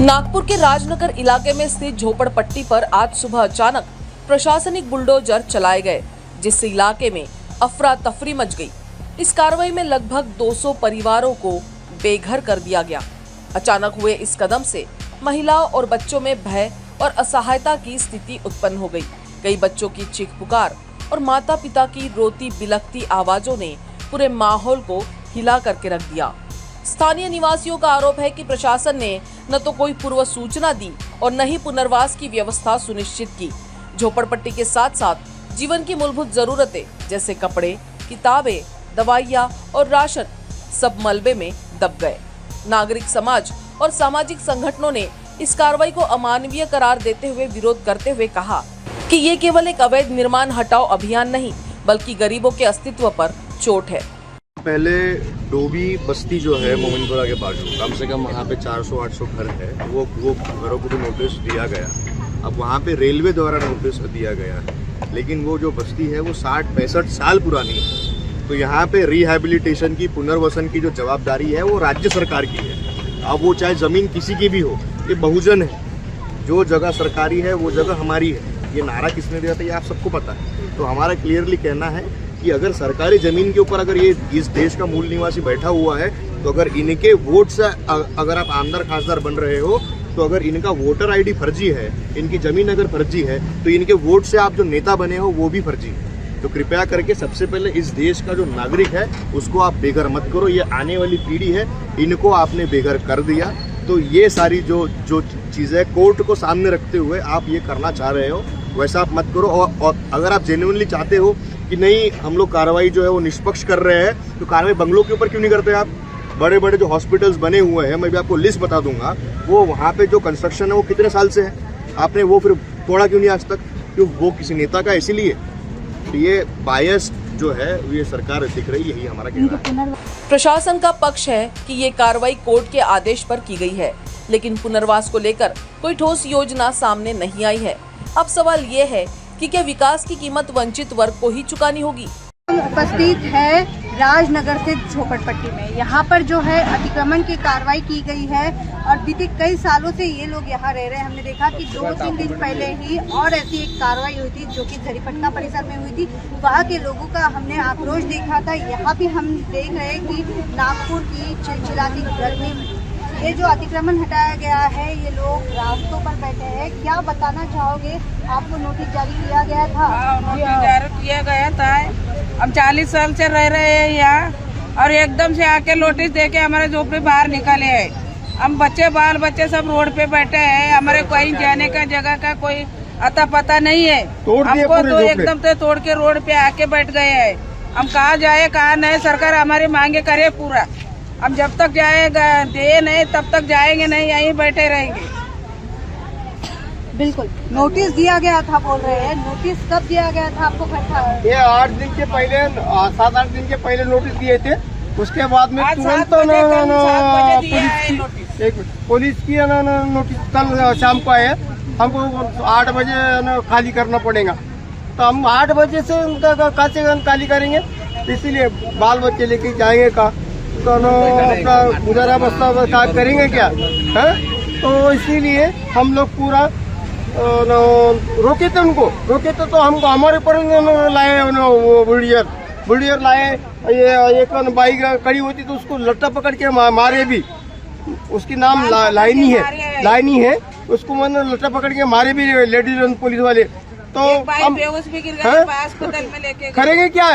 नागपुर के राजनगर इलाके में स्थित झोपड़पट्टी पर आज सुबह अचानक प्रशासनिक बुलडोजर चलाए गए, जिससे इलाके में अफरा तफरी मच गई। इस कार्रवाई में लगभग 200 परिवारों को बेघर कर दिया गया। अचानक हुए इस कदम से महिलाओं और बच्चों में भय और असहायता की स्थिति उत्पन्न हो गई। कई बच्चों की चीख पुकार और माता पिता की रोती बिलखती आवाजों ने पूरे माहौल को हिला करके रख दिया। स्थानीय निवासियों का आरोप है कि प्रशासन ने न तो कोई पूर्व सूचना दी और न ही पुनर्वास की व्यवस्था सुनिश्चित की। झोपड़पट्टी के साथ साथ जीवन की मूलभूत जरूरतें जैसे कपड़े, किताबें, दवाइयां और राशन सब मलबे में दब गए। नागरिक समाज और सामाजिक संगठनों ने इस कार्रवाई को अमानवीय करार देते हुए विरोध करते हुए कहा कि ये केवल एक अवैध निर्माण हटाओ अभियान नहीं, बल्कि गरीबों के अस्तित्व पर चोट है। पहले डोबी बस्ती जो है मोमिनपुरा के बाजू, कम से कम वहाँ पे 400-800 घर है, वो घरों को भी नोटिस दिया गया। अब वहाँ पे रेलवे द्वारा नोटिस दिया गया है, लेकिन वो जो बस्ती है वो 60-65 साल पुरानी है। तो यहाँ पे रिहैबिलिटेशन की, पुनर्वसन की जो जवाबदारी है वो राज्य सरकार की है। अब वो चाहे ज़मीन किसी की भी हो, ये बहुजन है। जो जगह सरकारी है वो जगह हमारी है। ये नारा किसने दिया था ये आप सबको पता है। तो हमारा क्लियरली कहना है कि अगर सरकारी ज़मीन के ऊपर अगर ये इस देश का मूल निवासी बैठा हुआ है, तो अगर इनके वोट से अगर आप आमदार खासदार बन रहे हो, तो अगर इनका वोटर आईडी फर्जी है, इनकी ज़मीन अगर फर्जी है, तो इनके वोट से आप जो नेता बने हो वो भी फर्जी है। तो कृपया करके सबसे पहले इस देश का जो नागरिक है उसको आप बेघर मत करो। ये आने वाली पीढ़ी है, इनको आपने बेघर कर दिया। तो ये सारी जो चीज़ें कोर्ट को सामने रखते हुए आप ये करना चाह रहे हो, वैसा आप मत करो। और अगर आप जेन्युइनली चाहते हो कि नहीं हम लोग कार्रवाई जो है वो निष्पक्ष कर रहे हैं, तो कार्रवाई बंगलों के ऊपर क्यों नहीं करते आप? बड़े बड़े जो हॉस्पिटल्स बने हुए हैं, मैं भी आपको लिस्ट बता दूंगा, वो वहाँ पे जो कंस्ट्रक्शन है वो कितने साल से है, आपने वो फिर तोड़ा क्यों नहीं आज तक? क्यों? वो किसी नेता का इसीलिए। तो ये बायस जो है ये सरकार दिख रही है, यही हमारा कहना है। प्रशासन का पक्ष है कि ये कार्रवाई कोर्ट के आदेश पर की गई है, लेकिन पुनर्वास को लेकर कोई ठोस योजना सामने नहीं आई है। अब सवाल ये है कि क्या विकास की कीमत वंचित वर्ग को ही चुकानी होगी? उपस्थित है राजनगर से झोपड़पट्टी में। यहाँ पर जो है अतिक्रमण की कार्रवाई की गई है और बीते कई सालों से ये लोग यहाँ रह रहे हैं। हमने देखा कि 2-3 दिन पहले ही और ऐसी एक कार्रवाई हुई थी जो कि झरीपटका परिसर में हुई थी। वहाँ के लोगों का हमने आक्रोश देखा था। यहाँ भी हम देख रहे हैं कि नागपुर की चिलचिलाती गर्मी में ये जो अतिक्रमण हटाया गया है, ये लोग रास्तों पर बैठे हैं। क्या बताना चाहोगे? आपको नोटिस जारी किया गया था? नोटिस जारी किया गया था। हम 40 साल से रह रहे हैं यहाँ और एकदम से आके नोटिस देके हमारे झोपड़ी बाहर निकाले हैं। हम बच्चे बाल बच्चे सब रोड पे बैठे हैं। हमारे कहीं जाने का जगह का कोई अता पता नहीं है। हमको तो एकदम से तोड़ के रोड पे आके बैठ गए हैं। हम कहाँ जाए कहाँ नहीं, सरकार हमारी मांगे करे पूरा। हम जब तक जाएगा दे नहीं तब तक जाएंगे नहीं, यहीं बैठे रहेंगे। बिल्कुल। नोटिस दिया गया था बोल रहे हैं, नोटिस कब दिया गया था आपको? ये 8 दिन के पहले, 7-8 दिन के पहले नोटिस दिए थे। उसके बाद में तुरंत पुलिस की नोटिस कल शाम को आए। हमको 8 बजे खाली करना पड़ेगा। तो हम 8 बजे से उनका खाली करेंगे, इसीलिए बाल बच्चे लेके जाएंगे का तो अपना गुजारा बस्ता करेंगे क्या है? तो इसीलिए हम लोग पूरा रोके थे उनको, रोके थे। तो हमको हमारे पर लाए बुलडोजर लाए। ये एक बाइक खड़ी होती तो उसको लट्टा पकड़ के मारे भी। उसकी नाम लाइनी है, उसको मैंने लट्टा पकड़ के मारे भी लेडीज पुलिस वाले। तो हम करेंगे क्या?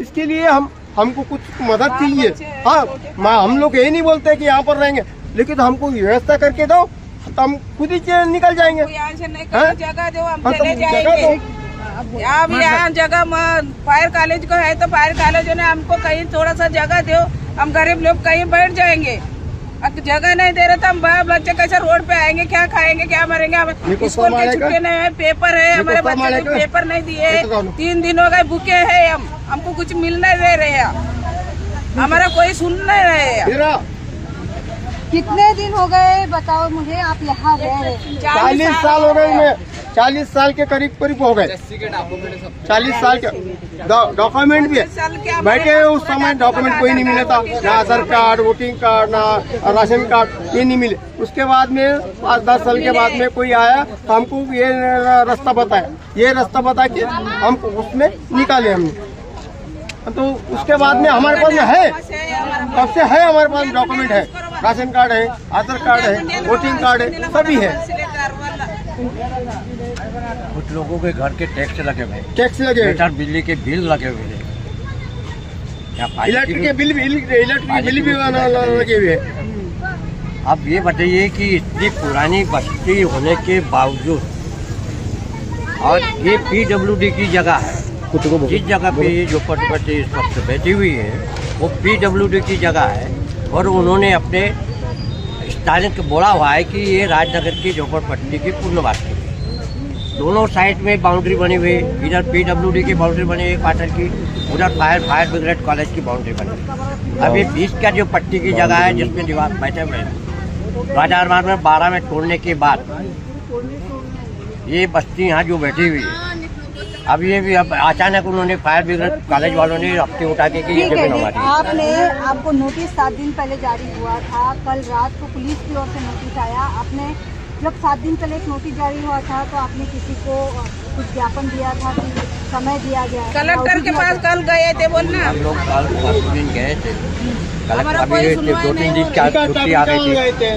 इसके लिए हमको कुछ मदद चाहिए। हाँ, हम लोग यही नहीं बोलते कि यहाँ पर रहेंगे, लेकिन हमको व्यवस्था करके दो तो हम खुद ही निकल जाएंगे। जगह दो, हम चले जाएंगे। यहाँ जगह फायर कॉलेज को है तो फायर कॉलेज ने हमको कहीं थोड़ा सा जगह दो, हम गरीब लोग कहीं बैठ जाएंगे। जगह नहीं दे रहे तो हम बच्चे कैसे रोड पे आएंगे? क्या खाएंगे, क्या मरेंगे? स्कूल की छुट्टी नहीं है, पेपर है, हमारे बच्चे को पेपर नहीं दिए। 3 दिन हो गए भूखे है। हमको कुछ मिल नहीं दे रहे हैं, हमारा कोई सुन नहीं रहे हैं। कितने दिन हो गए बताओ मुझे, आप यहाँ रह रहे हैं? 40 साल हो गए, मैं 40 साल के करीब हो गए। 40 साल के डॉक्यूमेंट भी है, बैठे उस समय डॉक्यूमेंट कोई नहीं मिला था, ना आधार कार्ड, वोटिंग कार्ड, ना राशन कार्ड, ये नहीं मिले। उसके बाद में 5-10 साल के बाद में कोई आया तो हमको ये रास्ता बताया, ये रास्ता बता के हम उसमें निकाले हमने। तो उसके बाद में हमारे पास में है, तब से है हमारे पास डॉक्यूमेंट है, राशन कार्ड है, आधार कार्ड है, वोटिंग कार्ड है, सभी है। कुछ लोगों के घर के टैक्स लगे हुए हैं, टैक्स लगे, मीटर बिजली के बिल लगे हुए हैं, इलेक्ट्रिक के बिल भी लगे हुए हैं। अब ये बताइए कि इतनी पुरानी बस्ती होने के बावजूद, और ये पीडब्ल्यूडी की जगह है, जिस जगह पे ये झोपड़पट्टी इस वक्त बैठी हुई है वो पीडब्ल्यूडी की जगह है, और उन्होंने अपने स्टालिन को बोला हुआ है कि ये राजनगर की झोपड़पट्टी की पूर्णवासी है। दोनों साइड में बाउंड्री बनी हुई, इधर पीडब्ल्यूडी की बाउंड्री बनी हुई क्वार्टर की, उधर फायर ब्रिगेड कॉलेज की बाउंड्री बनी। अब ये बीच का जो पट्टी की जगह है जिसमें दीवार बैठे हुए हैं, 2012 में तोड़ने के बाद ये बस्ती यहाँ जो बैठी हुई है, अब ये भी अब अचानक उन्होंने फायर ब्रिगेड कॉलेज वालों ने हफ्ते उठा के कि ये ठीक है, जमीन हमारी है। आपको नोटिस 7 दिन पहले जारी हुआ था, कल रात को पुलिस की ओर से नोटिस आया। आपने जब 7 दिन पहले एक नोटिस जारी हुआ था तो आपने किसी को कुछ ज्ञापन दिया था कि समय दिया गया है? कलेक्टर के पास कल गए थे बोलना, हम लोग कल परसों दिन गए थे, कलेक्टर अभी 2-3 दिन की छुट्टी आ गई थी,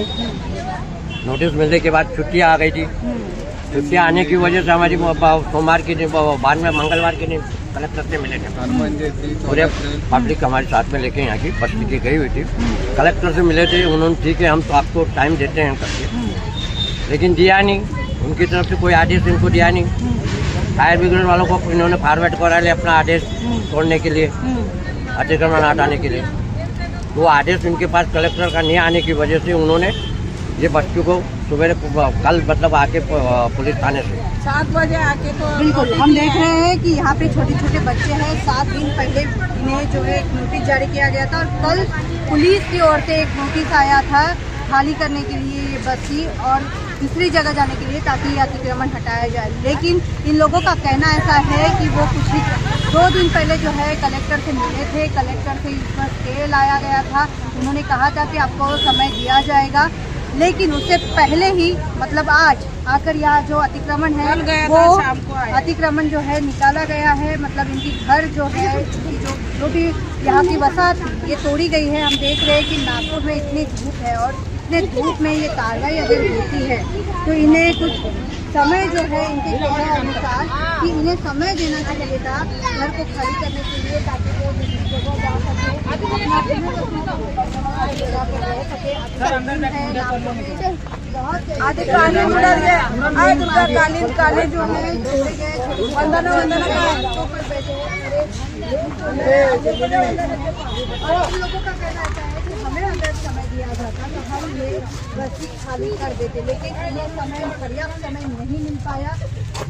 नोटिस मिलने के बाद छुट्टी आ गई थी। छुट्टी आने की वजह से हमारी सोमवार की दिन, बाद में मंगलवार के दिन कलेक्टर से मिले थे, पूरे पब्लिक हमारे साथ में लेके यहाँ की बस्ती की गई हुई थी, कलेक्टर से मिले थे। उन्होंने ठीक है हम तो आपको टाइम देते हैं करके, लेकिन दिया नहीं, उनकी तरफ से कोई आदेश इनको दिया नहीं। फायर ब्रिगेड वालों को इन्होंने फॉरवर्ड करा लिया अपना आदेश तोड़ने के लिए, अतिक्रमण हटाने के लिए। वो आदेश उनके पास कलेक्टर का नहीं आने की वजह से उन्होंने ये बच्चों को सुबह कल मतलब आके पुलिस थाने से 7 बजे आके तो बिल्कुल हम देख रहे हैं कि यहाँ पे छोटे छोटे बच्चे हैं। 7 दिन पहले इन्हें जो है एक नोटिस जारी किया गया था और कल पुलिस की ओर से एक नोटिस आया था खाली करने के लिए ये बस्ती और दूसरी जगह जाने के लिए, ताकि ये अतिक्रमण हटाया जाए। लेकिन इन लोगों का कहना ऐसा है कि वो कुछ ही 2 दिन पहले जो है कलेक्टर से मिले थे, कलेक्टर से इस पर स्टे लाया गया था। उन्होंने कहा था कि आपको समय दिया जाएगा, लेकिन उससे पहले ही मतलब आज आकर यहाँ जो अतिक्रमण है वो अतिक्रमण जो है निकाला गया है। मतलब इनकी घर जो है जो भी यहाँ की वसाहत ये तोड़ी गई है। हम देख रहे हैं कि नागपुर में इतनी धूप है और इतने धूप में ये कार्रवाई अगर होती है तो इन्हें कुछ समय जो है इनके कहने अनुसार कि इन्हें समय देना चाहिए था घर को खाली करने के लिए, ताकि वो दूसरी जगह जा सके, अपना रह सके। आधे कालीन उड़ल गए, आए दुर्गा कालीन जो है जोड़े गए, वंदना ऊपर बैठे और उन लोगों का कहना है कि हमें अगर समय दिया जाता तो हम ये बस्ती खाली कर देते, लेकिन इन्हें समय पर्याप्त समय नहीं मिल पाया।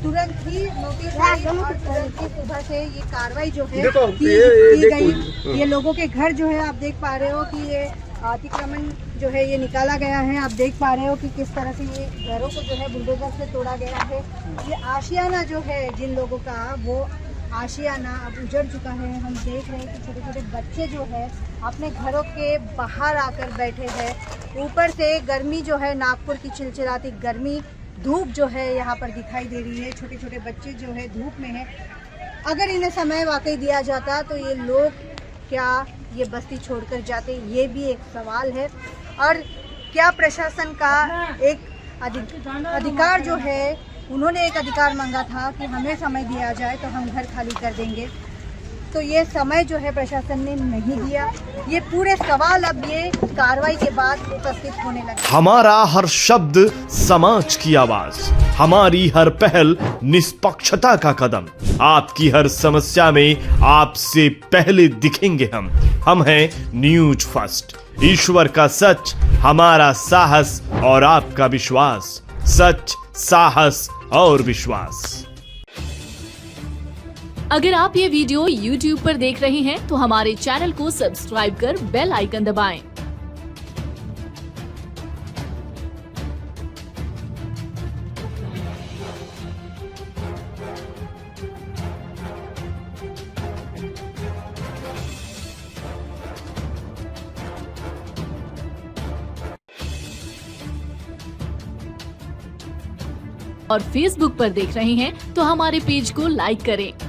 तुरंत ही नोटिस आई और तुरंत ही सुबह से ये कार्रवाई जो है की गई। ये लोगों के घर जो है आप देख पा रहे हो कि ये अतिक्रमण जो है ये निकाला गया है। आप देख पा रहे हो कि किस तरह से ये घरों को जो है बुलडोजर से तोड़ा गया है। ये आशियाना जो है जिन लोगों का वो आशियाना अब उजड़ चुका है। हम देख रहे हैं कि छोटे छोटे बच्चे जो है अपने घरों के बाहर आकर बैठे हैं। ऊपर से गर्मी जो है, नागपुर की चिलचिलाती गर्मी, धूप जो है यहाँ पर दिखाई दे रही है। छोटे छोटे बच्चे जो है धूप में है। अगर इन्हें समय वाकई दिया जाता तो ये लोग क्या ये बस्ती छोड़कर जाते, ये भी एक सवाल है। और क्या प्रशासन का एक अधिकार जो है, उन्होंने एक अधिकार मांगा था कि हमें समय दिया जाए तो हम घर खाली कर देंगे, तो ये समय जो है प्रशासन ने नहीं दिया। ये पूरे सवाल अब ये कार्रवाई के बाद उपस्थित होने लगे। हमारा हर शब्द समाज की आवाज, हमारी हर पहल निष्पक्षता का कदम। आपकी हर समस्या में आपसे पहले दिखेंगे हम हैं न्यूज फर्स्ट। ईश्वर का सच, हमारा साहस और आपका विश्वास। सच, साहस और विश्वास। अगर आप ये वीडियो YouTube पर देख रहे हैं तो हमारे चैनल को सब्सक्राइब कर बेल आइकन दबाएं। और फेसबुक पर देख रहे हैं तो हमारे पेज को लाइक करें